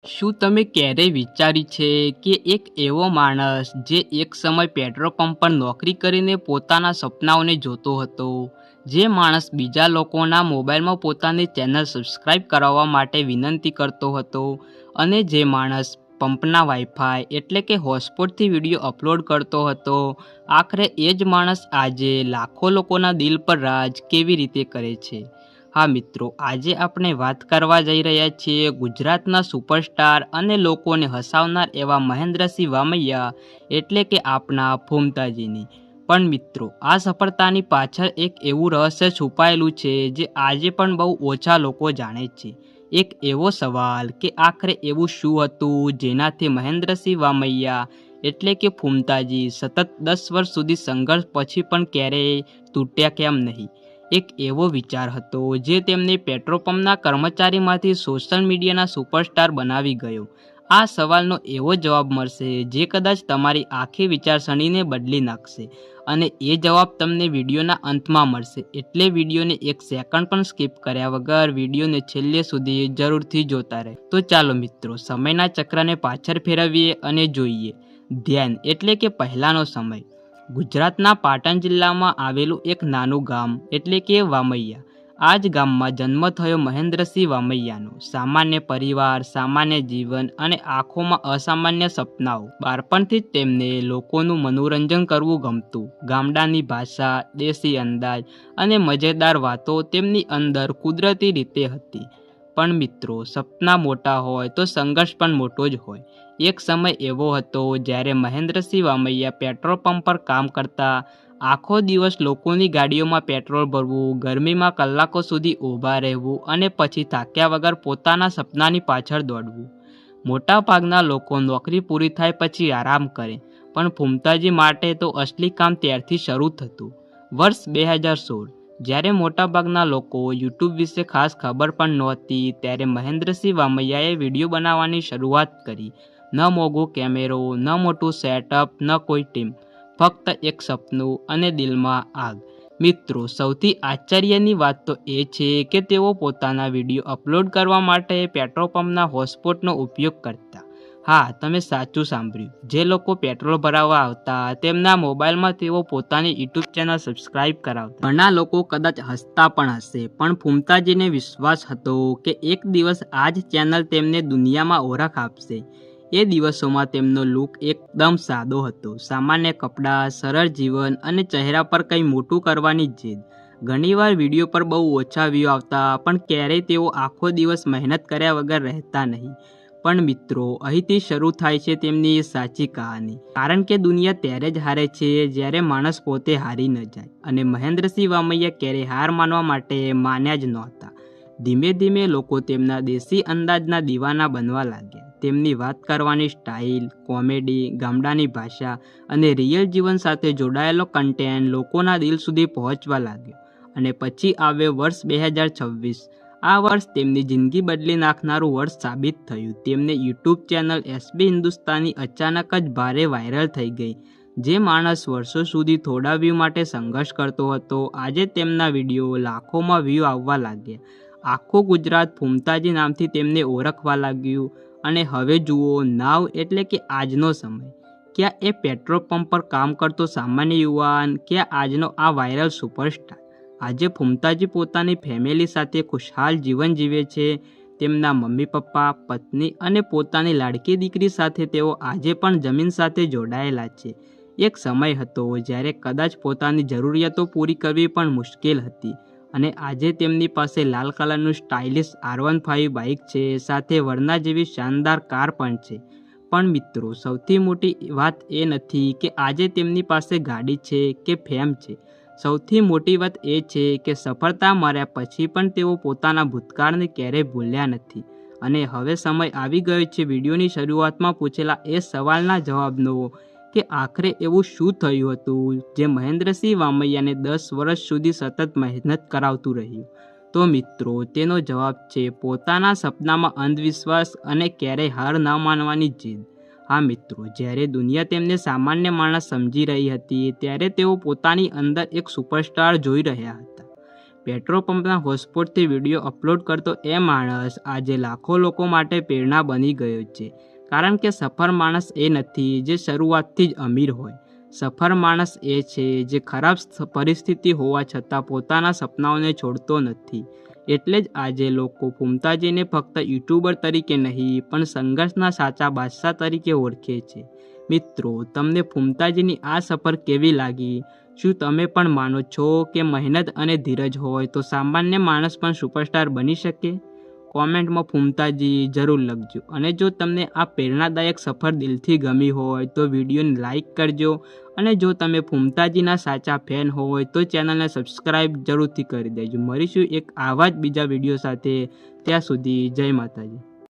શું તમે ક્યારેય વિચાર્યું છે કે એક એવો માણસ જે એક સમય પેટ્રોલ પંપ પર નોકરી કરીને પોતાના સપનાઓને જોતો હતો, જે માણસ બીજા લોકોના મોબાઈલમાં પોતાની ચેનલ સબસ્ક્રાઇબ કરાવવા માટે વિનંતી કરતો હતો અને જે માણસ પંપના વાઈફાઈ એટલે કે હોટસ્પોટથી વિડીયો અપલોડ કરતો હતો, આખરે એ જ માણસ આજે લાખો લોકોના દિલ પર રાજ કેવી રીતે કરે છે? હા મિત્રો, આજે આપણે વાત કરવા જઈ રહ્યા છીએ ગુજરાતના સુપરસ્ટાર અને લોકોને હસાવનાર એવા મહેન્દ્રસિંહ વામૈયા એટલે કે આપણા ફૂમતાજીની. પણ મિત્રો, આ સફળતાની પાછળ એક એવું રહસ્ય છુપાયેલું છે જે આજે પણ બહુ ઓછા લોકો જાણે છે. એક એવો સવાલ કે આખરે એવું શું હતું જેનાથી મહેન્દ્રસિંહ વામૈયા એટલે કે ફૂમતાજી સતત 10 વર્ષ સુધી સંઘર્ષ પછી પણ ક્યારેય તૂટ્યા કેમ નહીં? એક એવો વિચાર હતો જે તેમને પેટ્રોલ પંપના કર્મચારીમાંથી સોશિયલ મીડિયાના સુપરસ્ટાર બનાવી ગયો. આ સવાલનો એવો જવાબ મળશે જે કદાચ તમારી આખી વિચારસરણીને બદલી નાખશે, અને એ જવાબ તમને વિડીયોના અંતમાં મળશે. એટલે વિડીયોને એક સેકન્ડ પણ સ્કીપ કર્યા વગર વિડીયોને છેલ્લે સુધી જરૂરથી જોતા રહે. તો ચાલો મિત્રો, સમયના ચક્રને પાછળ ફેરવીએ અને જોઈએ ધ્યાન એટલે કે પહેલાંનો સમય. ગુજરાતના પાટણ જિલ્લામાં આવેલું એક નાનું ગામ એટલે કે વામૈયા. આ જ ગામમાં જન્મ થયો મહેન્દ્રસિંહ વામૈયાનો. સામાન્ય પરિવાર, સામાન્ય જીવન અને આંખોમાં અસામાન્ય સપનાઓ. બાળપણથી જ તેમને લોકોનું મનોરંજન કરવું ગમતું. ગામડાની ભાષા, દેશી અંદાજ અને મજેદાર વાતો તેમની અંદર કુદરતી રીતે હતી. પણ મિત્રો, સપના મોટા હોય તો સંઘર્ષ પણ મોટો જ હોય. એક સમય એવો હતો જ્યારે મહેન્દ્રસિંહ વામૈયા પેટ્રોલ પંપ પર કામ કરતા. આખો દિવસ લોકોની ગાડીઓમાં પેટ્રોલ ભરવું, ગરમીમાં કલાકો સુધી ઊભા રહેવું અને પછી થાક્યા વગર પોતાના સપનાની પાછળ દોડવું. મોટા ભાગના લોકો નોકરી પૂરી થાય પછી આરામ કરે, પણ ફૂમતાજી માટે તો અસલી કામ ત્યારથી શરૂ થતું. વર્ષ 2016, જ્યારે મોટાભાગના લોકો યુટ્યુબ વિશે ખાસ ખબર પણ નહોતી, ત્યારે મહેન્દ્રસિંહ વામૈયાએ વિડીયો બનાવવાની શરૂઆત કરી. ન મોંઘો કેમેરો, ન મોટું સેટઅપ, ન કોઈ ટીમ, ફક્ત એક સપનું અને દિલમાં આગ. મિત્રો, સૌથી આશ્ચર્યની વાત તો એ છે કે તેઓ પોતાના વિડીયો અપલોડ કરવા માટે પેટ્રોલ પંપના હોટસ્પોટનો ઉપયોગ કરતા. હા, તમે સાચું સાંભળ્યું. જે લોકો પેટ્રોલ ભરાવવા આવતા તેમના મોબાઈલમાં તેઓ પોતાની યુટ્યુબ ચેનલ સબસ્ક્રાઇબ કરાવતા. ઘણા લોકો કદાચ હસતા પણ હશે, પણ ફૂમતાજીને વિશ્વાસ હતો કે એક દિવસ આ જ ચેનલ તેમને દુનિયામાં ઓળખ આપશે. એ દિવસોમાં તેમનો લુક એકદમ સાદો હતો. સામાન્ય કપડાં, સરળ જીવન અને ચહેરા પર કંઈ મોટું કરવાની જીદ. ઘણીવાર વિડીયો પર બહુ ઓછા વ્યૂ આવતા, પણ ક્યારેય તેઓ આખો દિવસ મહેનત કર્યા વગર રહેતા નહીં. પણ મિત્રો, અહીંથી શરૂ થાય છે તેમની સાચી કહાની. કારણ કે દુનિયા ત્યારે જ હારે છે જ્યારે માણસ પોતે હારી ન જાય. અને મહેન્દ્રસિંહ વામૈયા ક્યારેય હાર માનવા માટે માન્યા જ નહોતા. ધીમે ધીમે લોકો તેમના દેશી અંદાજના દીવાના બનવા લાગ્યા. તેમની વાત કરવાની સ્ટાઇલ, કોમેડી, ગામડાની ભાષા અને રિયલ જીવન સાથે જોડાયેલો કન્ટેન્ટ લોકોના દિલ સુધી પહોંચવા લાગ્યો. અને પછી આવ્યો વર્ષ 2026. આ વર્ષ તેમની જિંદગી બદલી નાખનારું વર્ષ સાબિત થયું. તેમને યુટ્યુબ ચેનલ એસબી હિન્દુસ્તાની અચાનક જ ભારે વાયરલ થઈ ગઈ. જે માણસ વર્ષો સુધી થોડા વ્યૂ માટે સંઘર્ષ કરતો હતો, આજે તેમના વિડીયો લાખોમાં વ્યૂ આવવા લાગ્યા. આખું ગુજરાત ફૂમતાજી નામથી તેમને ઓળખવા લાગ્યું. અને હવે જુઓ, નાવ એટલે કે આજનો સમય. ક્યાં એ પેટ્રોલ પંપ પર કામ કરતો સામાન્ય યુવાન, ક્યાં આજનો આ વાયરલ સુપરસ્ટાર. આજે ફૂમતાજી પોતાની ફેમિલી સાથે ખુશહાલ જીવન જીવે છે. તેમના મમ્મી પપ્પા, પત્ની અને પોતાની લાડકી દીકરી સાથે તેઓ આજે પણ જમીન સાથે જોડાયેલા છે. એક સમય હતો જ્યારે કદાચ પોતાની જરૂરિયાતો પૂરી કરવી પણ મુશ્કેલ હતી. અને આજે તેમની પાસે લાલ કલરનું સ્ટાઇલિશ R15 બાઇક છે, સાથે વર્ના જેવી શાનદાર કાર પણ છે. પણ મિત્રો, સૌથી મોટી વાત એ નથી કે આજે તેમની પાસે ગાડી છે કે ફેમ છે. સૌથી મોટી વાત એ છે કે સફળતા મળ્યા પછી પણ તેઓ પોતાના ભૂતકાળને ક્યારેય ભૂલ્યા નથી. અને હવે સમય આવી ગયો છે વિડીયોની શરૂઆતમાં પૂછેલા એ સવાલના જવાબનો, કે આખરે એવું શું થયું હતું જે મહેન્દ્રસિંહ વામૈયાને 10 વર્ષ સુધી સતત મહેનત કરાવતું રહ્યું. તો મિત્રો, તેનો જવાબ છે પોતાના સપનામાં અંધવિશ્વાસ અને ક્યારેય હાર ન માનવાની જીદ. હા મિત્રો, જ્યારે દુનિયા તેમને સામાન્ય માણસ સમજી રહી હતી, ત્યારે તેઓ પોતાની અંદર એક સુપરસ્ટાર જોઈ રહ્યા હતા. પેટ્રોલ પંપના હોટસ્પોટથી વિડીયો અપલોડ કરતો એ માણસ આજે લાખો લોકો માટે પ્રેરણા બની ગયો છે. કારણ કે સફળ માણસ એ નથી જે શરૂઆતથી જ અમીર હોય. સફળ માણસ એ છે જે ખરાબ પરિસ્થિતિ હોવા છતાં પોતાના સપનાઓને છોડતો નથી. એટલે જ આજે લોકો ફૂમતાજીને ફક્ત યુટ્યુબર તરીકે નહીં પણ સંઘર્ષના સાચા બાદશાહ તરીકે ઓળખે છે. મિત્રો, તમને ફૂમતાજીની આ સફર કેવી લાગી? શું તમે પણ માનો છો કે મહેનત અને ધીરજ હોય તો સામાન્ય માણસ પણ સુપરસ્ટાર બની શકે? કોમેન્ટમાં ફૂમતાજી જરૂર લખજો. અને જો તમને આ પ્રેરણાદાયક સફર દિલથી ગમી હોય તો વિડીયોને લાઈક કરજો. અને જો તમે ફૂમતાજીના સાચા ફેન હોય તો ચેનલને સબસ્ક્રાઈબ જરૂરથી કરી દેજો. મળીશું એક આવા જ બીજા વિડીયો સાથે. ત્યાં સુધી જય માતાજી.